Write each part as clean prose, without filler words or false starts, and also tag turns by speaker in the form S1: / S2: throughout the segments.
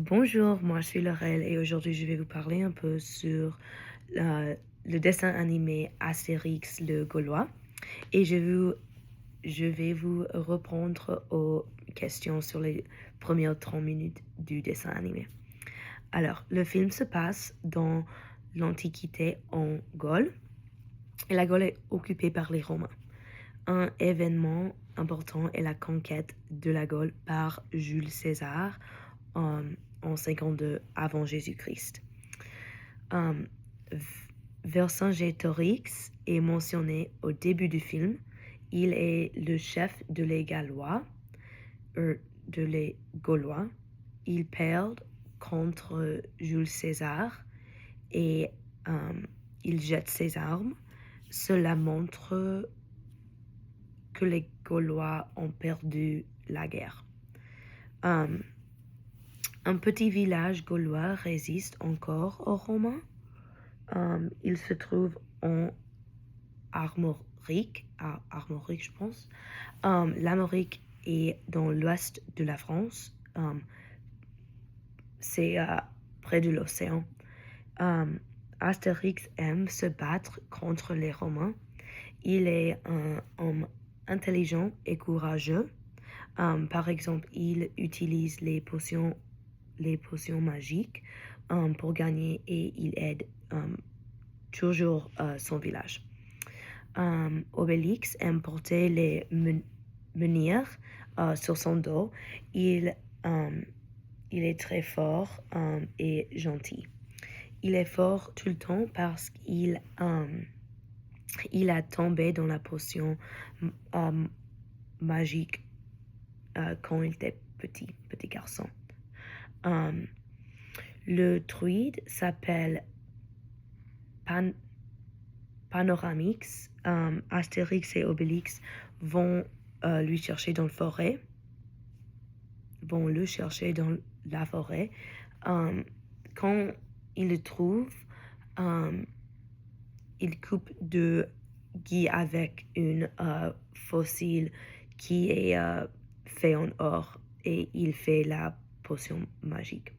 S1: Bonjour, moi je suis Laurel et aujourd'hui je vais vous parler un peu sur le dessin animé Astérix le Gaulois et je vais vous répondre aux questions sur les premières 30 minutes du dessin animé. Alors, le film se passe dans l'Antiquité en Gaule et la Gaule est occupée par les Romains. Un événement important est la conquête de la Gaule par Jules César en, en 52 avant Jésus-Christ. Um, Vercingétorix est mentionné au début du film. Il est le chef de les Gallois, de les Gaulois. Ils perdent contre Jules César et il jette ses armes. Cela montre que les Gaulois ont perdu la guerre. Un petit village gaulois résiste encore aux Romains. Il se trouve en Armorique, je pense. L'Armorique est dans l'ouest de la France. C'est près de l'océan. Astérix aime se battre contre les Romains. Il est un homme intelligent et courageux. Par exemple, il utilise les potions magiques pour gagner et il aide toujours son village. Obélix aime porter les menhirs sur son dos. Il est très fort et gentil. Il est fort tout le temps parce qu'il a tombé dans la potion magique quand il était petit garçon. Le druide s'appelle Panoramix. Astérix et Obélix vont le chercher dans la forêt. Quand ils le trouvent, il coupe de Guy avec une fossile qui est fait en or et il fait la potion magique.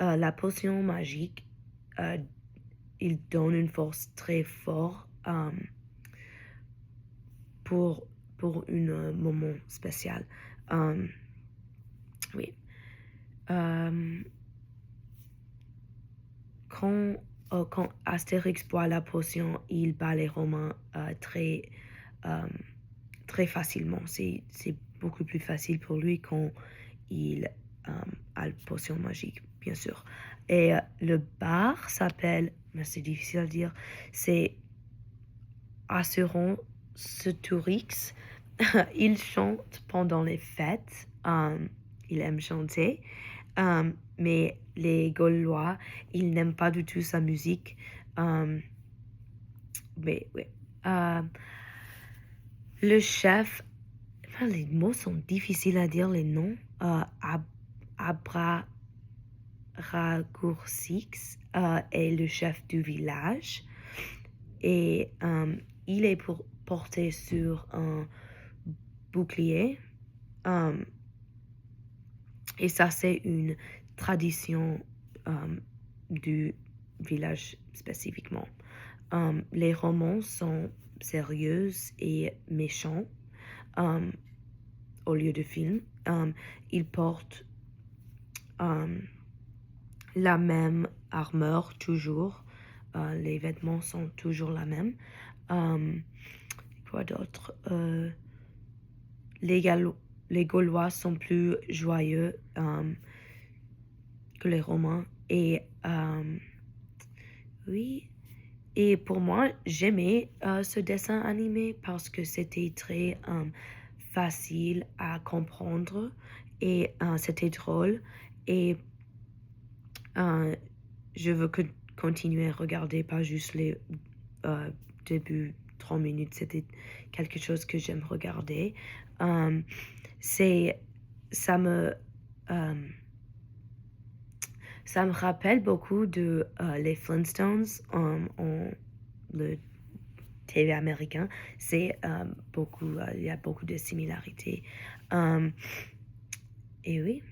S1: La potion magique, il donne une force très forte pour un moment spécial. Oui. Quand Astérix boit la potion, il bat les Romains très facilement. C'est beaucoup plus facile pour lui quand il a la potion magique, bien sûr. Et le bar s'appelle, mais c'est difficile à dire, c'est Assuranceturix. Il chante pendant les fêtes. Il aime chanter. Mais les Gaulois, ils n'aiment pas du tout sa musique. Mais oui. Le chef, les mots sont difficiles à dire, les noms. Abracoursix est le chef du village. Et il est porté sur un bouclier. Et ça, c'est une tradition du village spécifiquement. Les romans sont sérieux et méchants au lieu de film. Ils portent la même armure toujours. Les vêtements sont toujours la même. Quoi d'autre? Les Gaulois sont plus joyeux que les Romains. Et oui. Et pour moi, j'aimais ce dessin animé parce que c'était très facile à comprendre et c'était drôle. Et je veux continuer à regarder, pas juste les débuts 30 minutes. C'était quelque chose que j'aime regarder. Ça me rappelle beaucoup de les Flintstones en le TV américain. C'est il y a beaucoup de similarités. Et oui.